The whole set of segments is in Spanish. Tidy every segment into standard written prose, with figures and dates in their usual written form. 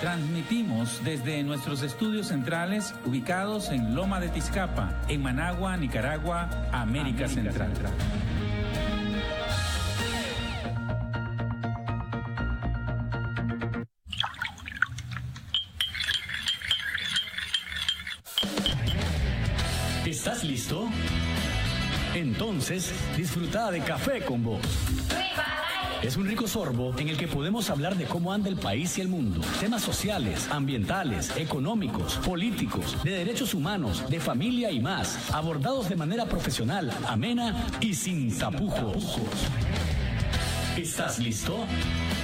Transmitimos desde nuestros estudios centrales ubicados en Loma de Tizcapa, en Managua, Nicaragua, América Central. ¿Estás listo? Entonces, disfruta de Café con Vos. Es un rico sorbo en el que podemos hablar de cómo anda el país y el mundo. Temas sociales, ambientales, económicos, políticos, de derechos humanos, de familia y más. Abordados de manera profesional, amena y sin tapujos. ¿Estás listo?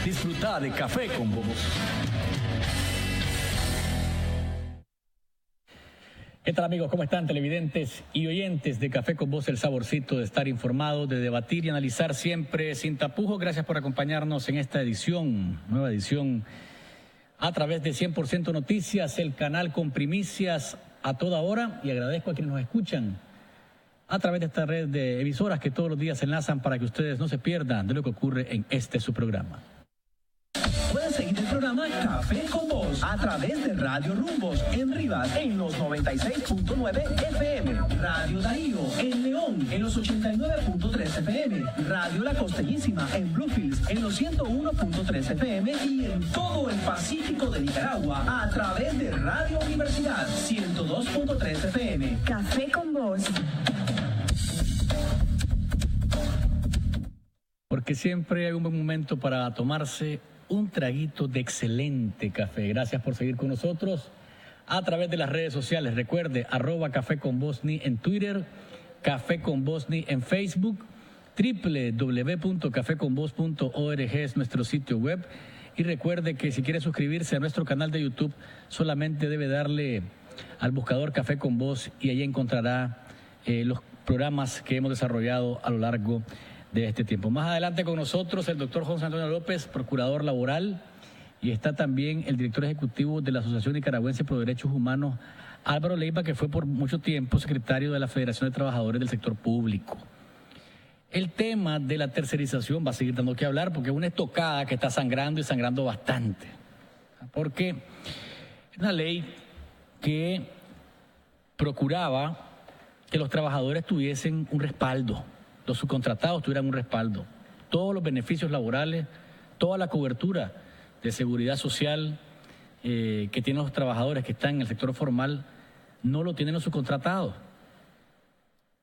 Disfruta de Café con Vos. ¿Qué tal, amigos? ¿Cómo están, televidentes y oyentes de Café con Vos? El saborcito de estar informado, de debatir y analizar siempre sin tapujos. Gracias por acompañarnos en esta edición, nueva edición, a través de 100% Noticias, el canal con primicias a toda hora. Y agradezco a quienes nos escuchan a través de esta red de emisoras que todos los días se enlazan para que ustedes no se pierdan de lo que ocurre en su programa. Pueden seguir el programa Café con Vos a través de Radio Rumbos en Rivas en los 96.9 FM, Radio Darío en León en los 89.3 FM, Radio La Costeñísima en Bluefields en los 101.3 FM y en todo el Pacífico de Nicaragua a través de Radio Universidad 102.3 FM. Café con Vos. Porque siempre hay un buen momento para tomarse un traguito de excelente café. Gracias por seguir con nosotros a través de las redes sociales. Recuerde, @CaféConVosNi en Twitter, Café con Vosni en Facebook, www.cafeconvos.org es nuestro sitio web. Y recuerde que si quiere suscribirse a nuestro canal de YouTube, solamente debe darle al buscador Café con Vos y ahí encontrará los programas que hemos desarrollado a lo largo de este tiempo. Más adelante con nosotros el doctor José Antonio López, procurador laboral, y está también el director ejecutivo de la Asociación Nicaragüense por Derechos Humanos, Álvaro Leiva, que fue por mucho tiempo secretario de la Federación de Trabajadores del Sector Público. El tema de la tercerización va a seguir dando que hablar porque es una estocada que está sangrando y sangrando bastante. Porque es una ley que procuraba que los trabajadores tuviesen un respaldo, los subcontratados tuvieran un respaldo, todos los beneficios laborales, toda la cobertura de seguridad social que tienen los trabajadores que están en el sector formal, no lo tienen los subcontratados.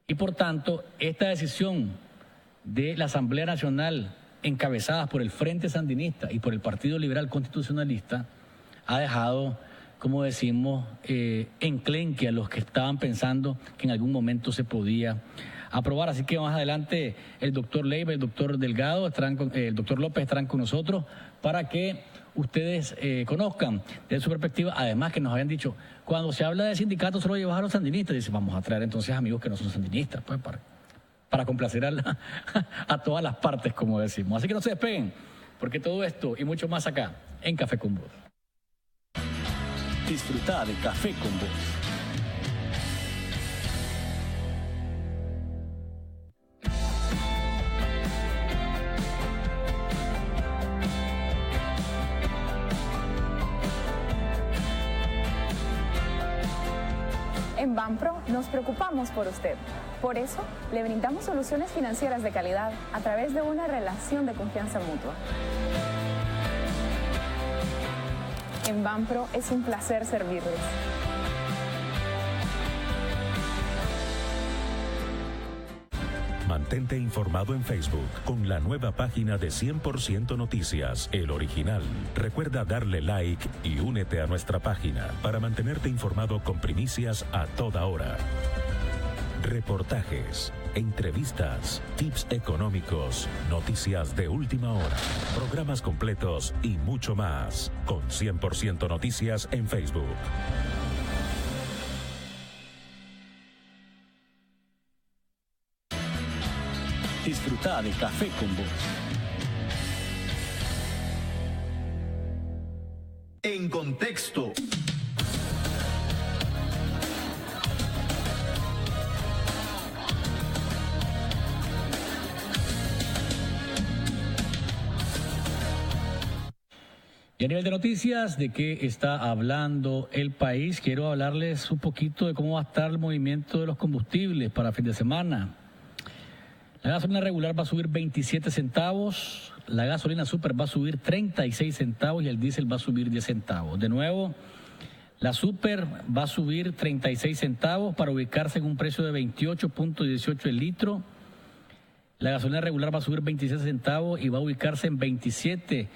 Y por tanto, esta decisión de la Asamblea Nacional, encabezada por el Frente Sandinista y por el Partido Liberal Constitucionalista, ha dejado, como decimos, enclenque a los que estaban pensando que en algún momento se podía aprobar. Así que más adelante el doctor Leiva, el doctor Delgado, el doctor López estarán con nosotros para que ustedes conozcan desde su perspectiva. Además que nos habían dicho, cuando se habla de sindicatos solo llevas a los sandinistas, dice, vamos a traer entonces amigos que no son sandinistas, pues para complacer a todas las partes, como decimos. Así que no se despeguen, porque todo esto y mucho más acá en Café con Vos. Disfruta de Café con Vos. En Banpro nos preocupamos por usted. Por eso, le brindamos soluciones financieras de calidad a través de una relación de confianza mutua. En Banpro es un placer servirles. Mantente informado en Facebook con la nueva página de 100% Noticias, el original. Recuerda darle like y únete a nuestra página para mantenerte informado con primicias a toda hora. Reportajes, entrevistas, tips económicos, noticias de última hora, programas completos y mucho más con 100% Noticias en Facebook. Disfruta de Café con Vos. En contexto. Y a nivel de noticias, ¿de qué está hablando el país? Quiero hablarles un poquito de cómo va a estar el movimiento de los combustibles para fin de semana. La gasolina regular va a subir 27 centavos, la gasolina super va a subir 36 centavos y el diésel va a subir 10 centavos. De nuevo, la super va a subir 36 centavos para ubicarse en un precio de 28.18 el litro. La gasolina regular va a subir 26 centavos y va a ubicarse en 27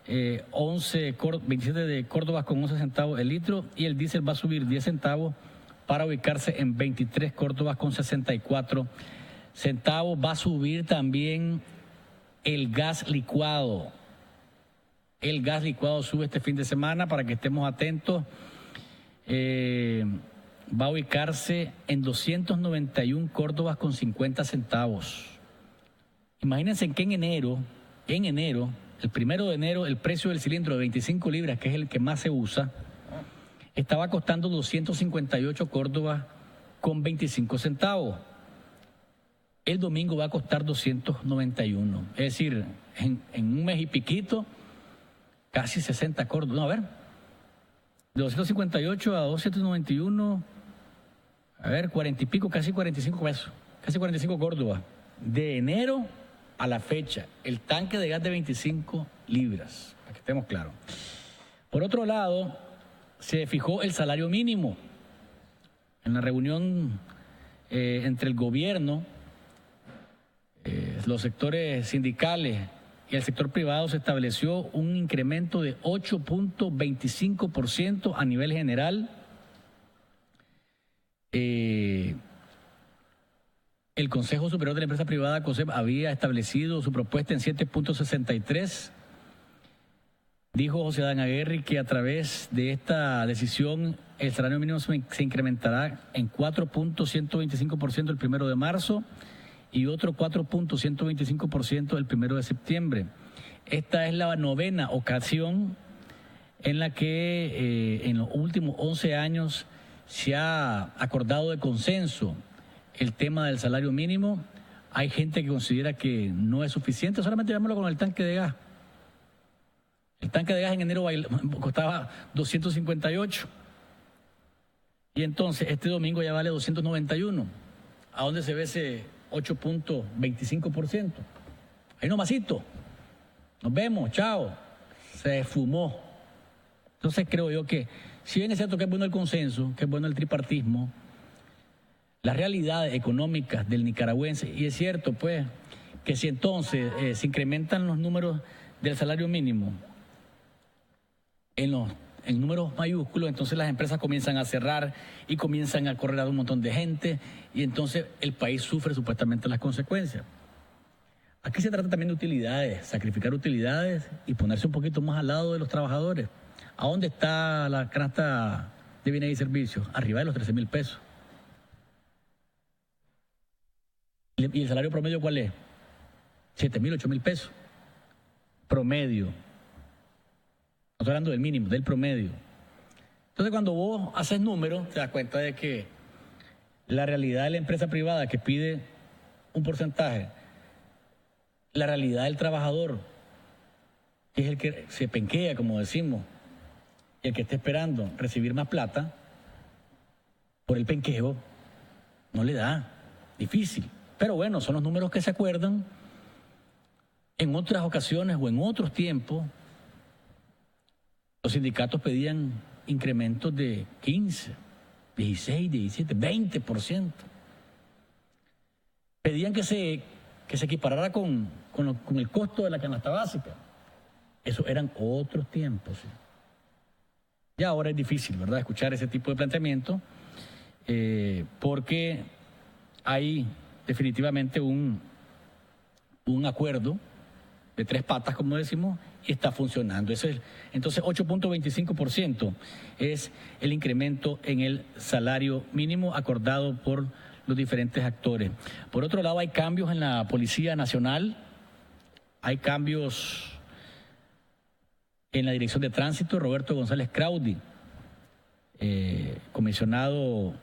de Córdoba con 11 centavos el litro, y el diésel va a subir 10 centavos para ubicarse en 23 Córdobas con 64 centavos. Va a subir también el gas licuado. El gas licuado sube este fin de semana para que estemos atentos. Va a ubicarse en 291 Córdobas con 50 centavos. Imagínense que en enero, el 1 de enero, el precio del cilindro de 25 libras, que es el que más se usa, estaba costando 258 Córdobas con 25 centavos. El domingo va a costar 291. Es decir, en un mes y piquito, casi 60 Córdobas. No, a ver, de 258 a 291, a ver, 40 y pico, casi 45 pesos, casi 45 Córdobas. De enero a la fecha, el tanque de gas de 25 libras, para que estemos claros. Por otro lado, se fijó el salario mínimo. En la reunión entre el gobierno, los sectores sindicales y el sector privado, se estableció un incremento de 8.25% a nivel general. El Consejo Superior de la Empresa Privada, COSEP, había establecido su propuesta en 7.63. Dijo José Adán Aguirre que a través de esta decisión el salario mínimo se incrementará en 4.125% el 1 de marzo y otro 4.125% el 1 de septiembre. Esta es la 9ª ocasión en la que en los últimos 11 años se ha acordado de consenso el tema del salario mínimo. Hay gente que considera que no es suficiente. Solamente veámoslo con el tanque de gas. El tanque de gas en enero costaba 258. Y entonces este domingo ya vale 291. ¿A dónde se ve ese 8.25%? Ahí nomasito. Nos vemos, chao. Se esfumó. Entonces creo yo que, si bien es cierto que es bueno el consenso, que es bueno el tripartismo, las realidades económicas del nicaragüense, y es cierto pues que si entonces se incrementan los números del salario mínimo en números mayúsculos, entonces las empresas comienzan a cerrar y comienzan a correr a un montón de gente, y entonces el país sufre supuestamente las consecuencias. Aquí se trata también de utilidades, sacrificar utilidades y ponerse un poquito más al lado de los trabajadores. ¿A dónde está la canasta de bienes y servicios? Arriba de los 13,000 pesos. ¿Y el salario promedio cuál es? 7,000, 8,000 pesos. Promedio. No estoy hablando del mínimo, del promedio. Entonces, cuando vos haces números, te das cuenta de que la realidad de la empresa privada que pide un porcentaje, la realidad del trabajador, que es el que se penquea, como decimos, y el que está esperando recibir más plata por el penqueo, no le da. Difícil. Pero bueno, son los números que se acuerdan. En otras ocasiones o en otros tiempos, los sindicatos pedían incrementos de 15, 16, 17, 20%. Pedían que se equiparara con el costo de la canasta básica. Eso eran otros tiempos. ¿Sí? Y ahora es difícil, ¿verdad?, escuchar ese tipo de planteamiento, porque hay definitivamente un acuerdo de 3 patas, como decimos, y está funcionando. Entonces, 8.25% es el incremento en el salario mínimo acordado por los diferentes actores. Por otro lado, hay cambios en la Policía Nacional, hay cambios en la Dirección de Tránsito. Roberto González Crowdy, comisionado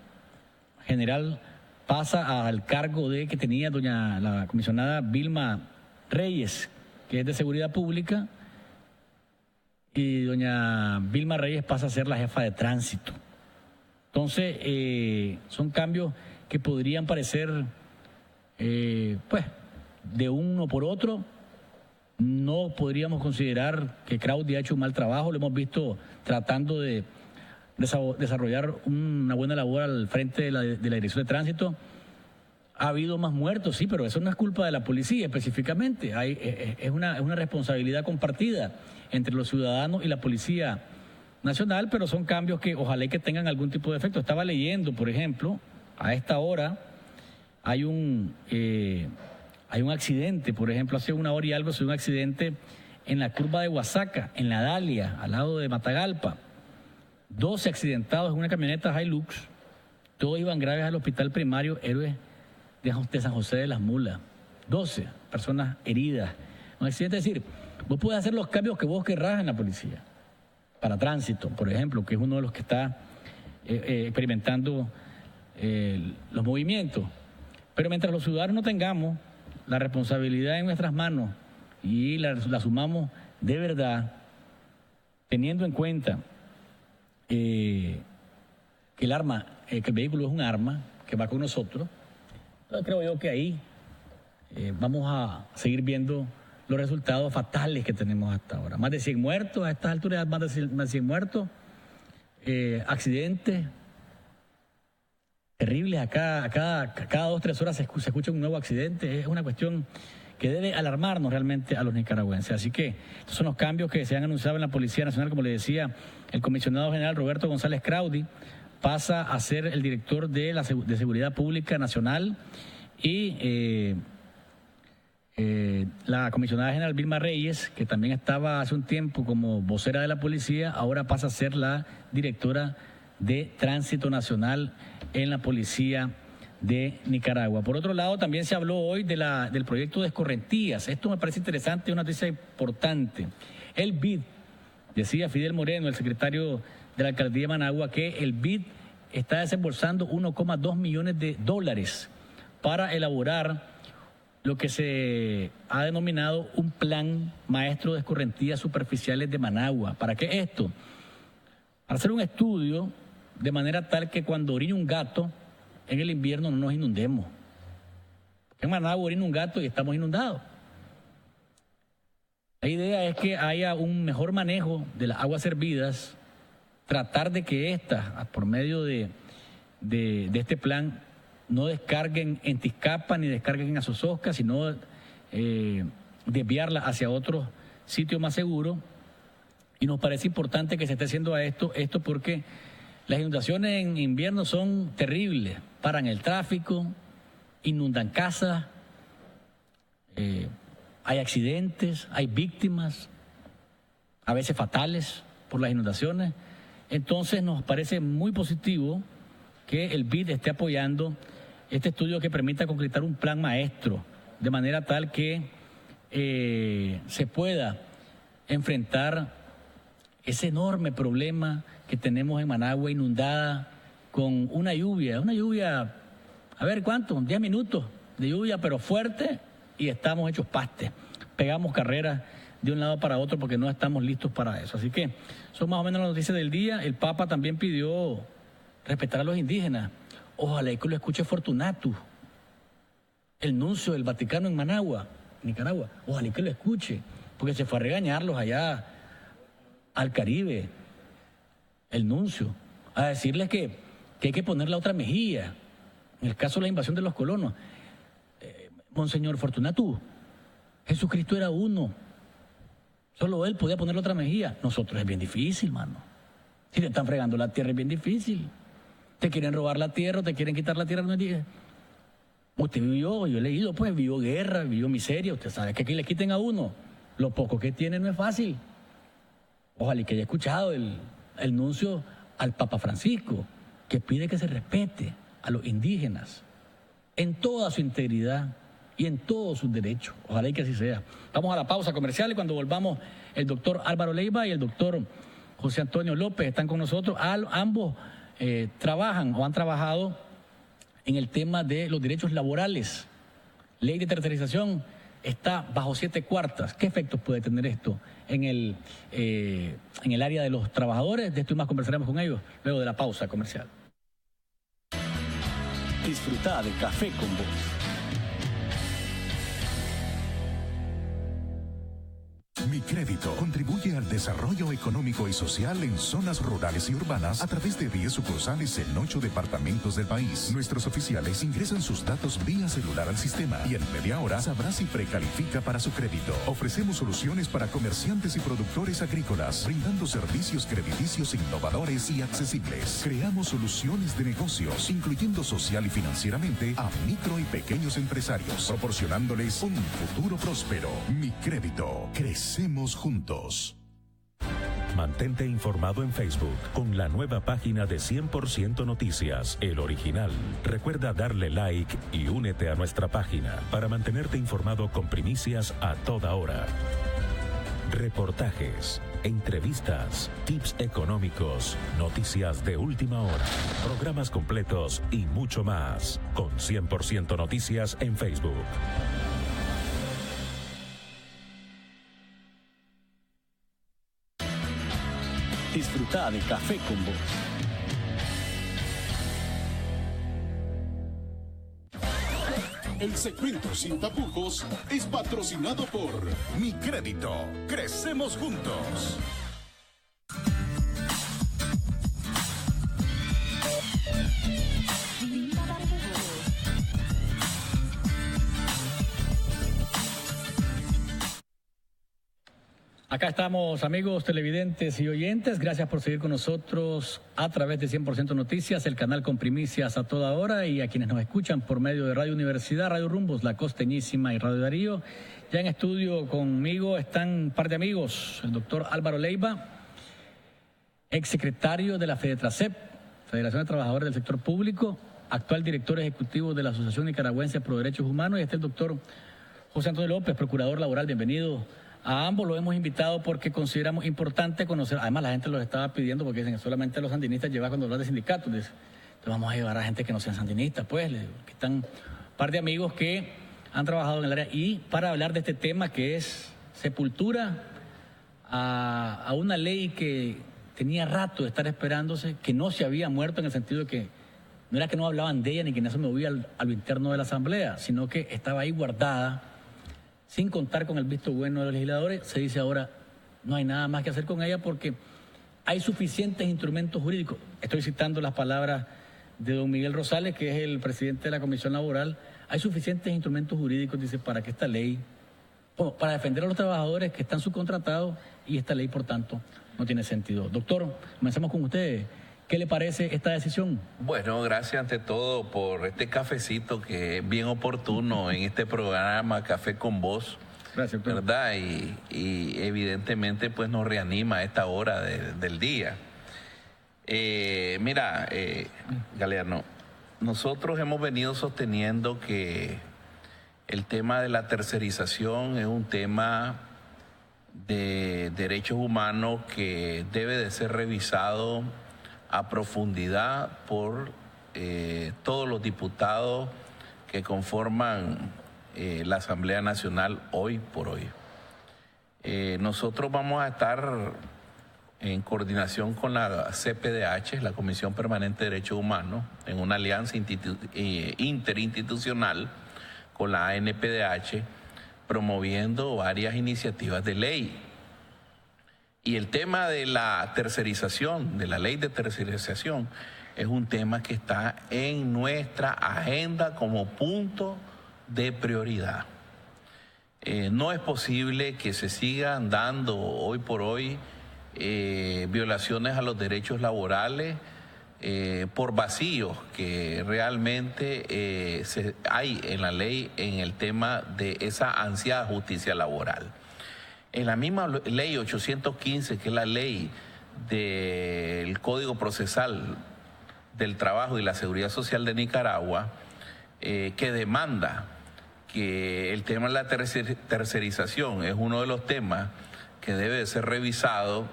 general, pasa al cargo que tenía la comisionada Vilma Reyes, que es de Seguridad Pública, y doña Vilma Reyes pasa a ser la jefa de tránsito. Entonces, son cambios que podrían parecer, pues, de uno por otro. No podríamos considerar que Crowdy ha hecho un mal trabajo. Lo hemos visto tratando de desarrollar una buena labor al frente de la Dirección de Tránsito. Ha habido más muertos, sí, pero eso no es culpa de la policía específicamente. Es una responsabilidad compartida entre los ciudadanos y la Policía Nacional, pero son cambios que ojalá y que tengan algún tipo de efecto. Estaba leyendo, por ejemplo, a esta hora hay un accidente, por ejemplo, hace una hora y algo se dio un accidente en la curva de Huasaca, en la Dalia, al lado de Matagalpa. 12 accidentados en una camioneta Hilux, todos iban graves al hospital primario Héroes de San José de las Mulas. 12 personas heridas. Un accidente, es decir, vos podés hacer los cambios que vos querrás en la policía. Para tránsito, por ejemplo, que es uno de los que está experimentando los movimientos. Pero mientras los ciudadanos no tengamos la responsabilidad en nuestras manos y la asumamos de verdad, teniendo en cuenta que el vehículo es un arma que va con nosotros, creo yo que ahí vamos a seguir viendo los resultados fatales que tenemos hasta ahora. Más de 100 muertos, a estas alturas más de 100 muertos, accidentes terribles. Cada 2-3 horas se escucha un nuevo accidente. Es una cuestión que debe alarmarnos realmente a los nicaragüenses. Así que estos son los cambios que se han anunciado en la Policía Nacional. Como le decía, el comisionado general Roberto González Crowdy pasa a ser el director de Seguridad Pública Nacional y la comisionada general Vilma Reyes, que también estaba hace un tiempo como vocera de la policía, ahora pasa a ser la directora de Tránsito Nacional en la Policía de Nicaragua. Por otro lado, también se habló hoy del proyecto de escorrentías. Esto me parece interesante, una noticia importante. El BID, decía Fidel Moreno, el secretario de la alcaldía de Managua, que el BID está desembolsando $1,2 millones para elaborar lo que se ha denominado un plan maestro de escorrentías superficiales de Managua. ¿Para qué esto? Para hacer un estudio de manera tal que cuando orine un gato en el invierno no nos inundemos. En Managua orina un gato y estamos inundados. La idea es que haya un mejor manejo de las aguas servidas, tratar de que estas, por medio de este plan, no descarguen en Tizcapa ni descarguen en Azozosca, sino desviarla hacia otro sitio más seguro. Y nos parece importante que se esté haciendo esto porque las inundaciones en invierno son terribles, paran el tráfico, inundan casas, hay accidentes, hay víctimas, a veces fatales por las inundaciones. Entonces nos parece muy positivo que el BID esté apoyando este estudio que permita concretar un plan maestro, de manera tal que se pueda enfrentar ese enorme problema que tenemos en Managua, inundada con una lluvia, a ver cuánto, 10 minutos de lluvia, pero fuerte, y estamos hechos paste. Pegamos carreras de un lado para otro porque no estamos listos para eso. Así que son más o menos las noticias del día. El Papa también pidió respetar a los indígenas. Ojalá que lo escuche Fortunato, el nuncio del Vaticano en Managua, Nicaragua. Ojalá que lo escuche, porque se fue a regañarlos allá al Caribe, el nuncio, a decirles que hay que poner la otra mejilla, en el caso de la invasión de los colonos. Monseñor Fortunato, Jesucristo era uno, solo él podía poner la otra mejilla. Nosotros es bien difícil, mano. Si te están fregando la tierra es bien difícil. Te quieren robar la tierra, te quieren quitar la tierra, no digas. Usted vivió, yo he leído, pues, vivió guerra, vivió miseria. Usted sabe que aquí le quiten a uno lo poco que tiene, no es fácil. Ojalá que haya escuchado el nuncio al Papa Francisco, que pide que se respete a los indígenas en toda su integridad y en todos sus derechos. Ojalá que así sea. Vamos a la pausa comercial y cuando volvamos, el doctor Álvaro Leiva y el doctor José Antonio López están con nosotros. Ambos trabajan o han trabajado en el tema de los derechos laborales, ley de tercerización está bajo 7/4. ¿Qué efectos puede tener esto en el área de los trabajadores? De esto y más conversaremos con ellos luego de la pausa comercial. Disfruta de Café con Vos. Mi Crédito contribuye al desarrollo económico y social en zonas rurales y urbanas a través de 10 sucursales en 8 departamentos del país. Nuestros oficiales ingresan sus datos vía celular al sistema y en media hora sabrá si precalifica para su crédito. Ofrecemos soluciones para comerciantes y productores agrícolas, brindando servicios crediticios innovadores y accesibles. Creamos soluciones de negocios, incluyendo social y financieramente a micro y pequeños empresarios, proporcionándoles un futuro próspero. Mi Crédito. Crecemos juntos. Mantente informado en Facebook con la nueva página de 100% Noticias, El Original. Recuerda darle like y únete a nuestra página para mantenerte informado con primicias a toda hora. Reportajes, entrevistas, tips económicos, noticias de última hora, programas completos y mucho más. Con 100% Noticias en Facebook. Disfruta de Café con Vos. El segmento Sin Tapujos es patrocinado por Mi Crédito. Crecemos juntos. Acá estamos, amigos televidentes y oyentes. Gracias por seguir con nosotros a través de 100% Noticias, el canal con primicias a toda hora, y a quienes nos escuchan por medio de Radio Universidad, Radio Rumbos, La Costeñísima y Radio Darío. Ya en estudio conmigo están un par de amigos, el doctor Álvaro Leiva, exsecretario de la FEDETRACEP, Federación de Trabajadores del Sector Público, actual director ejecutivo de la Asociación Nicaragüense Pro Derechos Humanos, y está el doctor José Antonio López, procurador laboral. Bienvenido. A ambos los hemos invitado porque consideramos importante conocer, además la gente los estaba pidiendo porque dicen que solamente los sandinistas llevan cuando hablan de sindicatos, entonces vamos a llevar a gente que no sean sandinistas, pues, que están un par de amigos que han trabajado en el área, y para hablar de este tema que es sepultura a una ley que tenía rato de estar esperándose, que no se había muerto en el sentido de que no era que no hablaban de ella ni que no se movía a lo interno de la Asamblea, sino que estaba ahí guardada, sin contar con el visto bueno de los legisladores. Se dice ahora, no hay nada más que hacer con ella porque hay suficientes instrumentos jurídicos. Estoy citando las palabras de don Miguel Rosales, que es el presidente de la Comisión Laboral. Hay suficientes instrumentos jurídicos, dice, para que esta ley, para defender a los trabajadores que están subcontratados, y esta ley, por tanto, no tiene sentido. Doctor, comencemos con usted. ¿Qué le parece esta decisión? Bueno, gracias ante todo por este cafecito que es bien oportuno en este programa Café con Vos. Gracias, doctor. ¿Verdad? Y evidentemente pues nos reanima a esta hora del día. Mira, Galeano, nosotros hemos venido sosteniendo que el tema de la tercerización es un tema de derechos humanos que debe de ser revisado a profundidad por todos los diputados que conforman la Asamblea Nacional hoy por hoy. Nosotros vamos a estar en coordinación con la CPDH, la Comisión Permanente de Derechos Humanos, en una alianza interinstitucional con la ANPDH, promoviendo varias iniciativas de ley. Y el tema de la tercerización, de la ley de tercerización, es un tema que está en nuestra agenda como punto de prioridad. No es posible que se sigan dando hoy por hoy violaciones a los derechos laborales por vacíos que realmente hay en la ley en el tema de esa ansiada justicia laboral. En la misma ley 815, que es la ley del Código Procesal del Trabajo y la Seguridad Social de Nicaragua, que demanda que el tema de la tercerización es uno de los temas que debe de ser revisado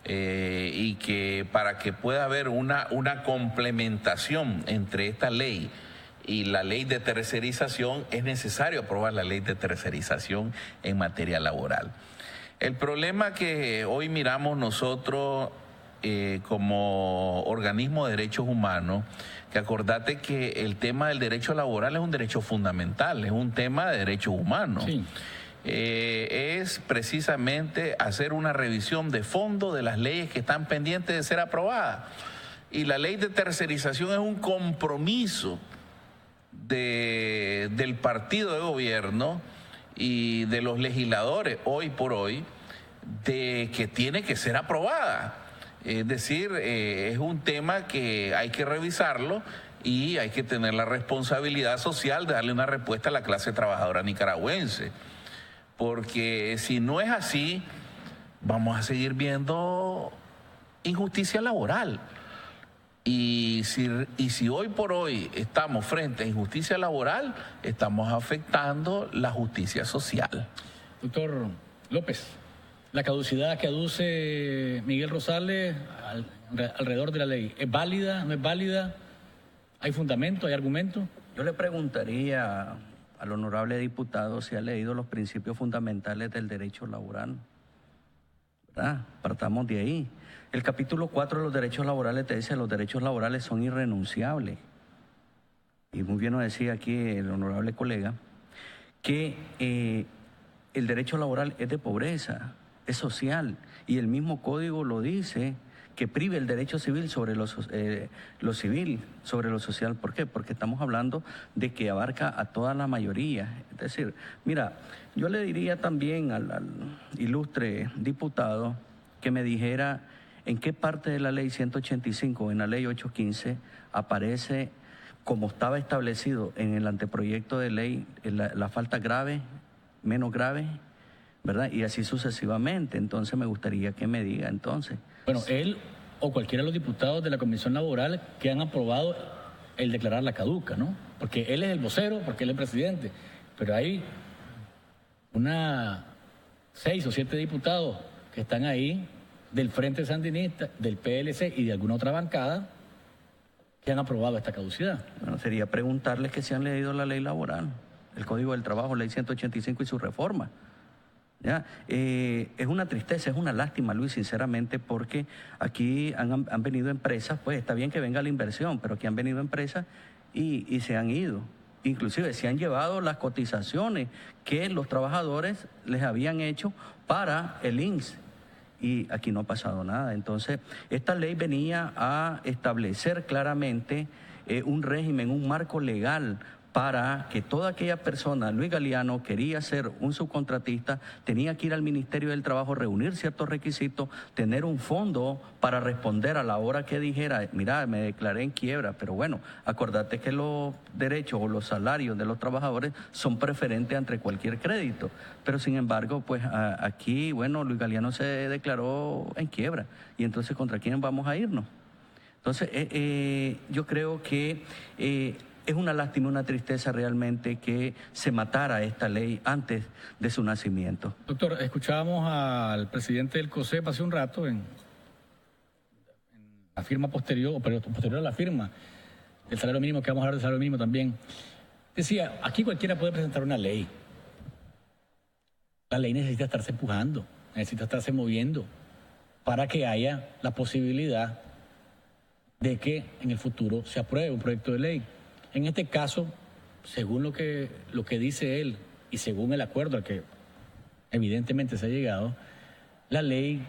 y que para que pueda haber una complementación entre esta ley y la ley de tercerización, es necesario aprobar la ley de tercerización en materia laboral. El problema que hoy miramos nosotros como organismo de derechos humanos, que acordate que el tema del derecho laboral es un derecho fundamental, es un tema de derechos humanos. Sí. Es precisamente hacer una revisión de fondo de las leyes que están pendientes de ser aprobadas. Y la ley de tercerización es un compromiso del partido de gobierno y de los legisladores hoy por hoy, de que tiene que ser aprobada. Es decir, es un tema que hay que revisarlo y hay que tener la responsabilidad social de darle una respuesta a la clase trabajadora nicaragüense. Porque si no es así, vamos a seguir viendo injusticia laboral. Y si hoy por hoy estamos frente a injusticia laboral, estamos afectando la justicia social. Doctor López, la caducidad que aduce Miguel Rosales alrededor de la ley, ¿es válida, no es válida? ¿Hay fundamento, hay argumento? Yo le preguntaría al honorable diputado si ha leído los principios fundamentales del derecho laboral, ¿verdad? Partamos de ahí. El capítulo 4 de los derechos laborales te dice que los derechos laborales son irrenunciables. Y muy bien nos decía aquí el honorable colega que el derecho laboral es de pobreza, es social, y el mismo código lo dice, que prive el derecho civil sobre lo civil, sobre lo social. ¿Por qué? Porque estamos hablando de que abarca a toda la mayoría. Es decir, mira, yo le diría también al ilustre diputado que me dijera en qué parte de la ley 185, en la ley 815, aparece, como estaba establecido en el anteproyecto de ley, la falta grave, menos grave, ¿verdad? Y así sucesivamente. Entonces me gustaría que me diga entonces. Bueno, él o cualquiera de los diputados de la Comisión Laboral que han aprobado el declararla caduca, ¿no? Porque él es el vocero, porque él es el presidente. Pero hay 6 o 7 diputados que están ahí del Frente Sandinista, del PLC y de alguna otra bancada que han aprobado esta caducidad. Bueno, sería preguntarles que si han leído la ley laboral, el Código del Trabajo, ley 185 y su reforma. ¿Ya? Es una tristeza, es una lástima, Luis, sinceramente, porque aquí han venido empresas, pues está bien que venga la inversión, pero aquí han venido empresas y se han ido. Inclusive se han llevado las cotizaciones que los trabajadores les habían hecho para el INSS. Y aquí no ha pasado nada. Entonces, esta ley venía a establecer claramente un régimen, un marco legal para que toda aquella persona, Luis Galeano, quería ser un subcontratista, tenía que ir al Ministerio del Trabajo, reunir ciertos requisitos, tener un fondo para responder a la hora que dijera, mira, me declaré en quiebra. Pero bueno, acordate que los derechos o los salarios de los trabajadores son preferentes ante cualquier crédito. Pero sin embargo, pues aquí, bueno, Luis Galeano se declaró en quiebra. Y entonces, ¿contra quién vamos a irnos? Entonces, yo creo que es una lástima, una tristeza realmente que se matara esta ley antes de su nacimiento. Doctor, escuchábamos al presidente del COSEP hace un rato en la firma posterior a la firma del salario mínimo, que vamos a hablar del salario mínimo también. Decía, aquí cualquiera puede presentar una ley. La ley necesita estarse empujando, necesita estarse moviendo para que haya la posibilidad de que en el futuro se apruebe un proyecto de ley. En este caso, según lo que dice él y según el acuerdo al que evidentemente se ha llegado, la ley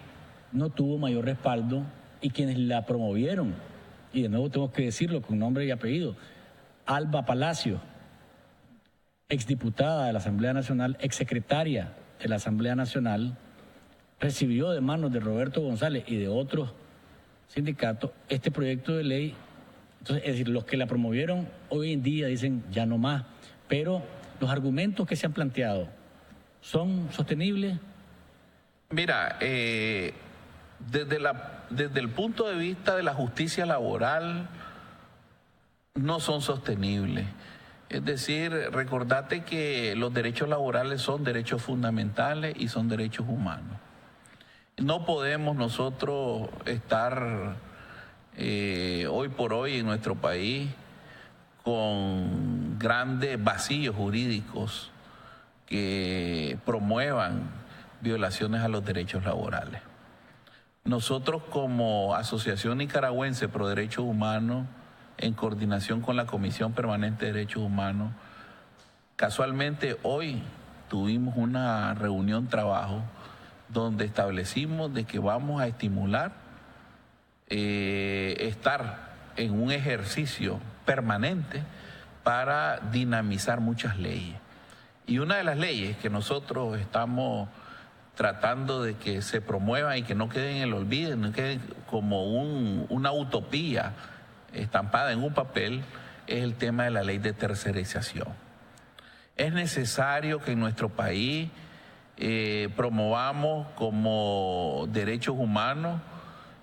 no tuvo mayor respaldo y quienes la promovieron, y de nuevo tengo que decirlo con nombre y apellido, Alba Palacio, exdiputada de la Asamblea Nacional, exsecretaria de la Asamblea Nacional, recibió de manos de Roberto González y de otros sindicatos este proyecto de ley. Entonces, es decir, los que la promovieron hoy en día dicen ya no más, pero los argumentos que se han planteado, ¿son sostenibles? Mira, desde el punto de vista de la justicia laboral, no son sostenibles. Es decir, recordate que los derechos laborales son derechos fundamentales y son derechos humanos. No podemos nosotros estar hoy por hoy en nuestro país con grandes vacíos jurídicos que promuevan violaciones a los derechos laborales. Nosotros como Asociación Nicaragüense Pro Derechos Humanos, en coordinación con la Comisión Permanente de Derechos Humanos, casualmente hoy tuvimos una reunión trabajo donde establecimos de que vamos a estimular estar en un ejercicio permanente para dinamizar muchas leyes. Y una de las leyes que nosotros estamos tratando de que se promuevan y que no queden en el olvido, no queden como una utopía estampada en un papel, es el tema de la ley de tercerización. Es necesario que en nuestro país promovamos como derechos humanos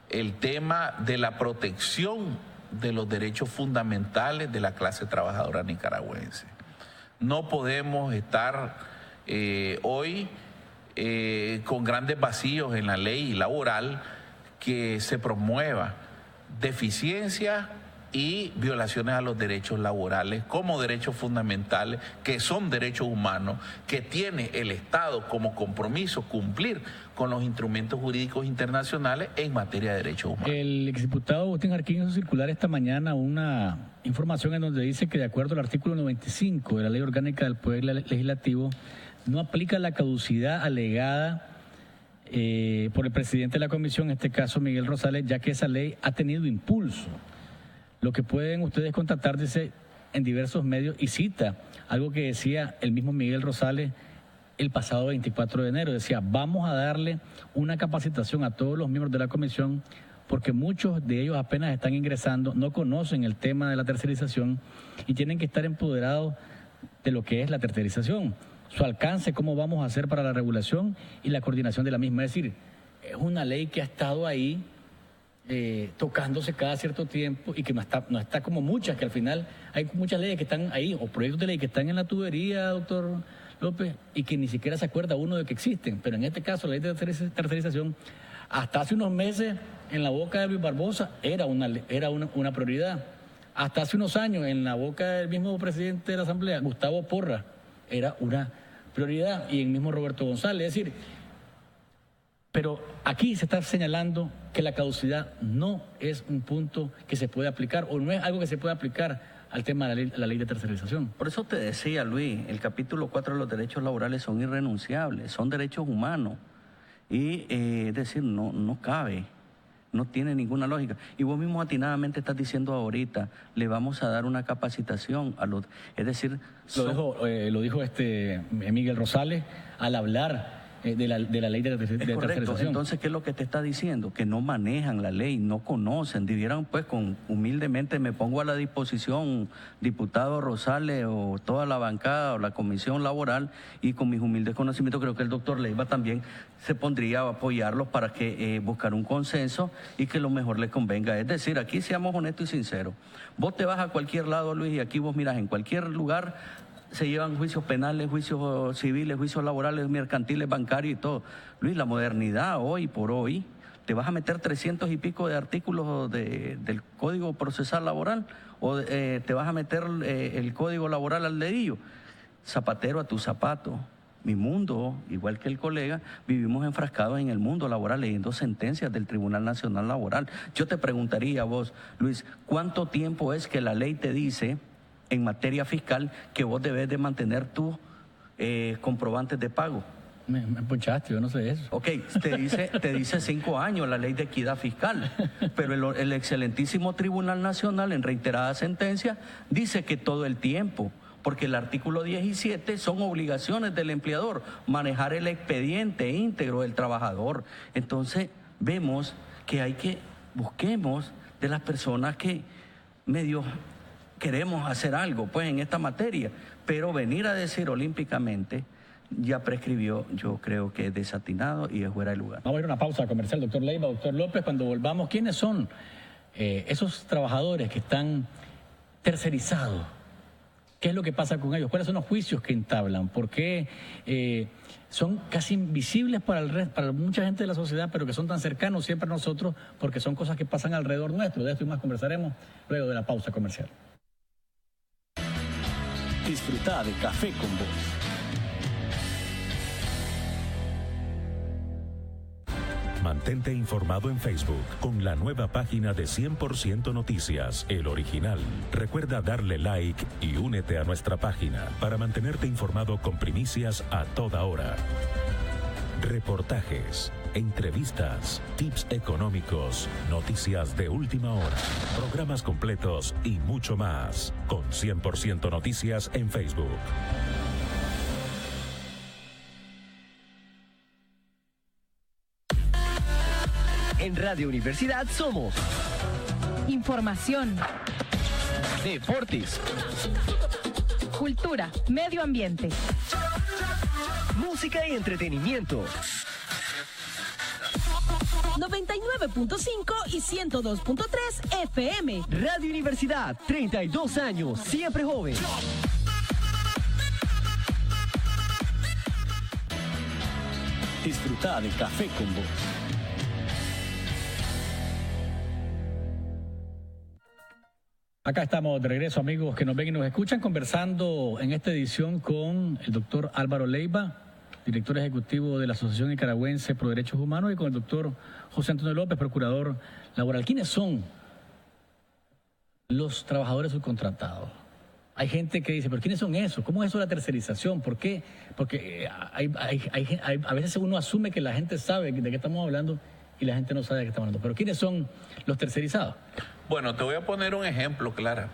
el tema de la protección de los derechos fundamentales de la clase trabajadora nicaragüense. No podemos estar hoy con grandes vacíos en la ley laboral que se promueva deficiencias y violaciones a los derechos laborales como derechos fundamentales, que son derechos humanos, que tiene el Estado como compromiso cumplir con los instrumentos jurídicos internacionales en materia de derechos humanos. El exdiputado Agustín Jarquín hizo circular esta mañana una información en donde dice que de acuerdo al artículo 95 de la Ley Orgánica del Poder Legislativo, no aplica la caducidad alegada por el presidente de la comisión, en este caso Miguel Rosales, ya que esa ley ha tenido impulso. Lo que pueden ustedes constatar, dice, en diversos medios, y cita algo que decía el mismo Miguel Rosales el pasado 24 de enero. Decía, vamos a darle una capacitación a todos los miembros de la comisión porque muchos de ellos apenas están ingresando, no conocen el tema de la tercerización y tienen que estar empoderados de lo que es la tercerización, su alcance, cómo vamos a hacer para la regulación y la coordinación de la misma. Es decir, es una ley que ha estado ahí tocándose cada cierto tiempo y que no está como muchas, que al final hay muchas leyes que están ahí, o proyectos de ley que están en la tubería, doctor López, y que ni siquiera se acuerda uno de que existen. Pero en este caso, la ley de tercerización, hasta hace unos meses, en la boca de Luis Barbosa, era una prioridad. Hasta hace unos años, en la boca del mismo presidente de la Asamblea, Gustavo Porras, era una prioridad, y el mismo Roberto González. Es decir, pero aquí se está señalando que la caducidad no es un punto que se puede aplicar, o no es algo que se puede aplicar al tema de la ley de tercerización. Por eso te decía, Luis, el capítulo 4 de los derechos laborales son irrenunciables, son derechos humanos. Y es decir, no cabe, no tiene ninguna lógica. Y vos mismo atinadamente estás diciendo ahorita, le vamos a dar una capacitación a los... Es decir... Lo dijo Miguel Rosales al hablar de la ley de tercerización. Entonces, ¿qué es lo que te está diciendo? Que no manejan la ley, no conocen. Debieran, pues, humildemente me pongo a la disposición, diputado Rosales o toda la bancada o la comisión laboral, y con mis humildes conocimientos creo que el doctor Leiva también se pondría a apoyarlos para que buscar un consenso y que lo mejor les convenga. Es decir, aquí seamos honestos y sinceros. Vos te vas a cualquier lado, Luis, y aquí vos mirás en cualquier lugar se llevan juicios penales, juicios civiles, juicios laborales, mercantiles, bancarios y todo. Luis, la modernidad hoy por hoy, te vas a meter 300 y pico de artículos del Código Procesal Laboral o te vas a meter el Código Laboral al dedillo. Zapatero a tu zapato. Mi mundo, igual que el colega, vivimos enfrascados en el mundo laboral leyendo sentencias del Tribunal Nacional Laboral. Yo te preguntaría a vos, Luis, ¿cuánto tiempo es que la ley te dice en materia fiscal que vos debes de mantener tus comprobantes de pago? Me ponchaste, yo no sé eso. Ok, te dice 5 años la ley de equidad fiscal, pero el excelentísimo Tribunal Nacional en reiteradas sentencias dice que todo el tiempo, porque el artículo 17 son obligaciones del empleador, manejar el expediente íntegro del trabajador. Entonces vemos que busquemos de las personas que medio queremos hacer algo pues en esta materia, pero venir a decir olímpicamente ya prescribió, yo creo que es desatinado y es fuera de lugar. Vamos a ir a una pausa comercial, doctor Leiva, doctor López. Cuando volvamos, ¿quiénes son esos trabajadores que están tercerizados? ¿Qué es lo que pasa con ellos? ¿Cuáles son los juicios que entablan? ¿Por qué son casi invisibles para mucha gente de la sociedad, pero que son tan cercanos siempre a nosotros porque son cosas que pasan alrededor nuestro? De esto y más conversaremos luego de la pausa comercial. Disfruta de Café con Vos. Mantente informado en Facebook con la nueva página de 100% Noticias, El Original. Recuerda darle like y únete a nuestra página para mantenerte informado con primicias a toda hora. Reportajes, entrevistas, tips económicos, noticias de última hora, programas completos y mucho más. Con 100% Noticias en Facebook. En Radio Universidad somos información, deportes, cultura, medio ambiente, música y entretenimiento. 99.5 y 102.3 FM. Radio Universidad, 32 años, siempre joven. Disfruta de Café con Vos. Acá estamos de regreso, amigos que nos ven y nos escuchan, conversando en esta edición con el doctor Álvaro Leiva, director ejecutivo de la Asociación Nicaragüense Pro Derechos Humanos, y con el doctor José Antonio López, procurador laboral. ¿Quiénes son los trabajadores subcontratados? Hay gente que dice, ¿pero quiénes son esos? ¿Cómo es eso la tercerización? ¿Por qué? Porque a veces uno asume que la gente sabe de qué estamos hablando y la gente no sabe de qué estamos hablando. ¿Pero quiénes son los tercerizados? Bueno, te voy a poner un ejemplo, Clara.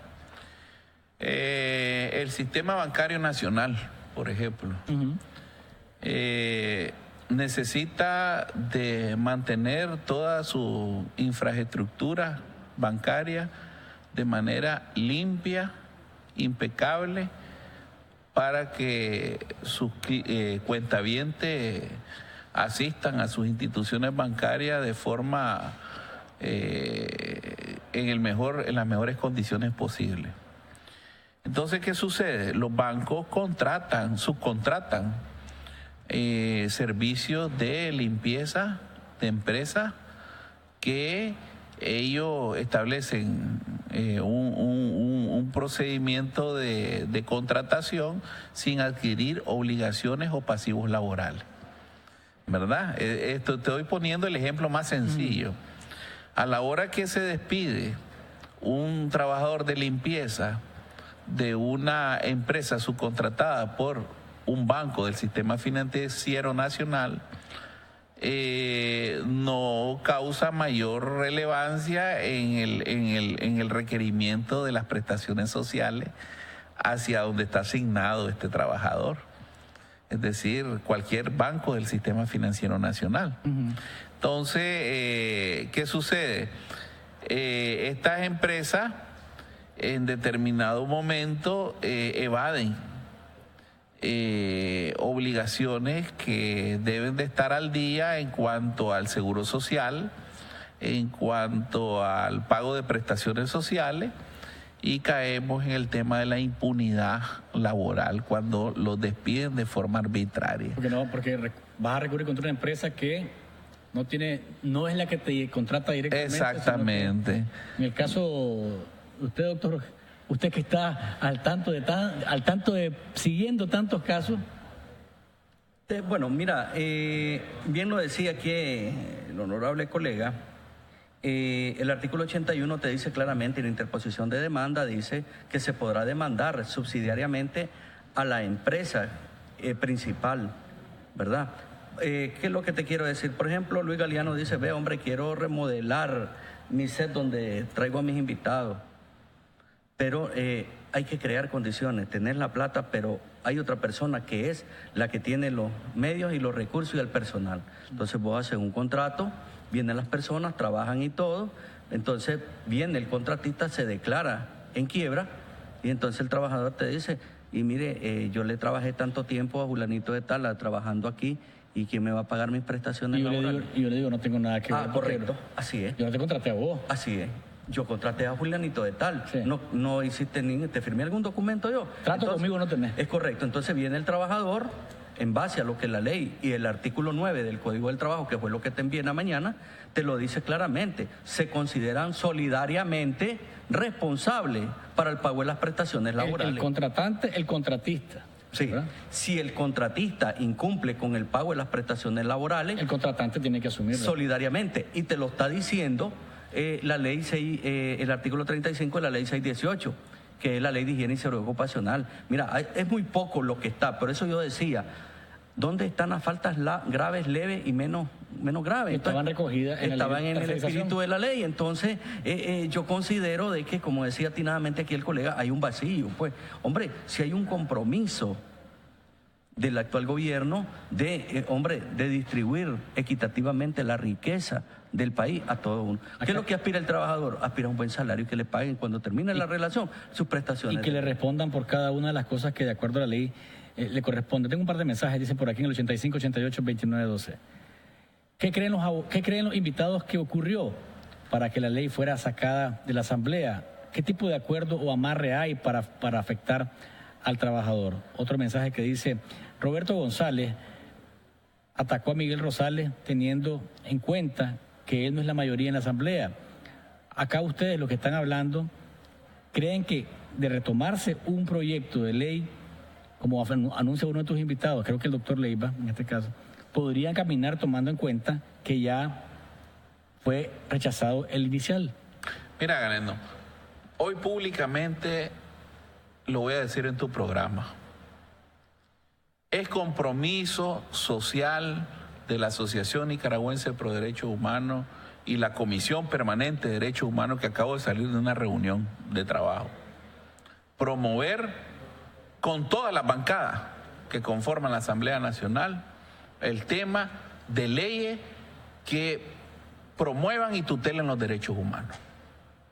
El Sistema Bancario Nacional, por ejemplo, necesita de mantener toda su infraestructura bancaria de manera limpia, impecable, para que sus cuentavientes asistan a sus instituciones bancarias de forma en las mejores condiciones posibles. Entonces, ¿qué sucede? Los bancos subcontratan servicios de limpieza de empresas que ellos establecen un procedimiento de contratación sin adquirir obligaciones o pasivos laborales. ¿Verdad? Esto te voy poniendo el ejemplo más sencillo. A la hora que se despide un trabajador de limpieza de una empresa subcontratada por un banco del sistema financiero nacional, no causa mayor relevancia en el requerimiento de las prestaciones sociales hacia donde está asignado este trabajador. Es decir, cualquier banco del sistema financiero nacional. Entonces, ¿qué sucede? Estas empresas en determinado momento evaden obligaciones que deben de estar al día en cuanto al seguro social, en cuanto al pago de prestaciones sociales, y caemos en el tema de la impunidad laboral cuando los despiden de forma arbitraria. Porque vas a recurrir contra una empresa que no es la que te contrata directamente. Exactamente. En el caso, usted, doctor, usted que está al tanto de siguiendo tantos casos. Bueno, mira, bien lo decía aquí el honorable colega. El artículo 81 te dice claramente, en la interposición de demanda, dice que se podrá demandar subsidiariamente a la empresa principal, ¿verdad? ¿Qué es lo que te quiero decir? Por ejemplo, Luis Galeano dice, ve, hombre, quiero remodelar mi set donde traigo a mis invitados. Pero hay que crear condiciones, tener la plata, pero hay otra persona que es la que tiene los medios y los recursos y el personal. Entonces vos haces un contrato, vienen las personas, trabajan y todo, entonces viene el contratista, se declara en quiebra y entonces el trabajador te dice, y mire, yo le trabajé tanto tiempo a Julanito de tal, trabajando aquí, ¿y quién me va a pagar mis prestaciones laborales? Yo le digo, no tengo nada que ver. Correcto, así es. Yo no te contraté a vos. Así es. Yo contraté a Julianito de tal. Sí. No hiciste te firmé algún documento yo. Trato conmigo no tenés. Es correcto. Entonces viene el trabajador en base a lo que la ley y el artículo 9 del Código del Trabajo, que fue lo que te envié en la mañana, te lo dice claramente. Se consideran solidariamente responsables para el pago de las prestaciones laborales. El contratante, el contratista. Sí, ¿verdad? Si el contratista incumple con el pago de las prestaciones laborales, el contratante tiene que asumirlo solidariamente, y te lo está diciendo la ley 6, el artículo 35 de la ley 618, que es la ley de higiene y seguridad ocupacional. Mira, es muy poco lo que está, por eso yo decía, ¿dónde están las faltas graves, leves y menos graves? Estaban recogidas en el espíritu de la ley. Entonces, yo considero de que, como decía atinadamente aquí el colega, hay un vacío. Pues, hombre, si hay un compromiso del actual gobierno de distribuir equitativamente la riqueza del país a todo uno. ¿Qué es lo que aspira el trabajador? Aspira a un buen salario y que le paguen cuando termine la relación sus prestaciones. Y que le respondan por cada una de las cosas que de acuerdo a la ley le corresponde. Tengo un par de mensajes, dice por aquí en el 85-88-2912. ¿Qué creen los invitados que ocurrió para que la ley fuera sacada de la Asamblea? ¿Qué tipo de acuerdo o amarre hay para afectar al trabajador? Otro mensaje que dice, Roberto González atacó a Miguel Rosales teniendo en cuenta que él no es la mayoría en la Asamblea. Acá ustedes, los que están hablando, creen que de retomarse un proyecto de ley, como anuncia uno de tus invitados, creo que el doctor Leiva, en este caso, podrían caminar tomando en cuenta que ya fue rechazado el inicial. Mira, Galeno, hoy públicamente lo voy a decir en tu programa. Es compromiso social de la Asociación Nicaragüense Pro Derechos Humanos y la Comisión Permanente de Derechos Humanos, que acabo de salir de una reunión de trabajo, promover con todas las bancadas que conforman la Asamblea Nacional el tema de leyes que promuevan y tutelen los derechos humanos.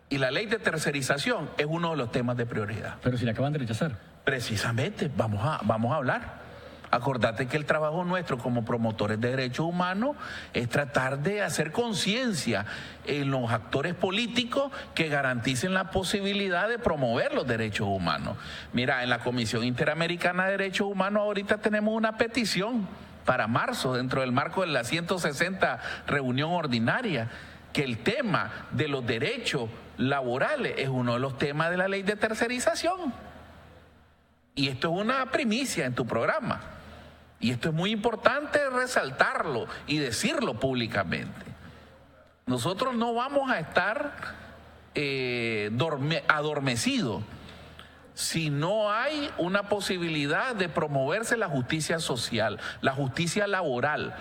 Y la ley de tercerización es uno de los temas de prioridad. Pero si la acaban de rechazar. Precisamente, vamos a hablar. Acordate que el trabajo nuestro como promotores de derechos humanos es tratar de hacer conciencia en los actores políticos que garanticen la posibilidad de promover los derechos humanos. Mira, en la Comisión Interamericana de Derechos Humanos ahorita tenemos una petición para marzo, dentro del marco de la 160 reunión ordinaria, que el tema de los derechos laborales es uno de los temas de la ley de tercerización. Y esto es una primicia en tu programa. Y esto es muy importante resaltarlo y decirlo públicamente. Nosotros no vamos a estar adormecidos si no hay una posibilidad de promoverse la justicia social, la justicia laboral,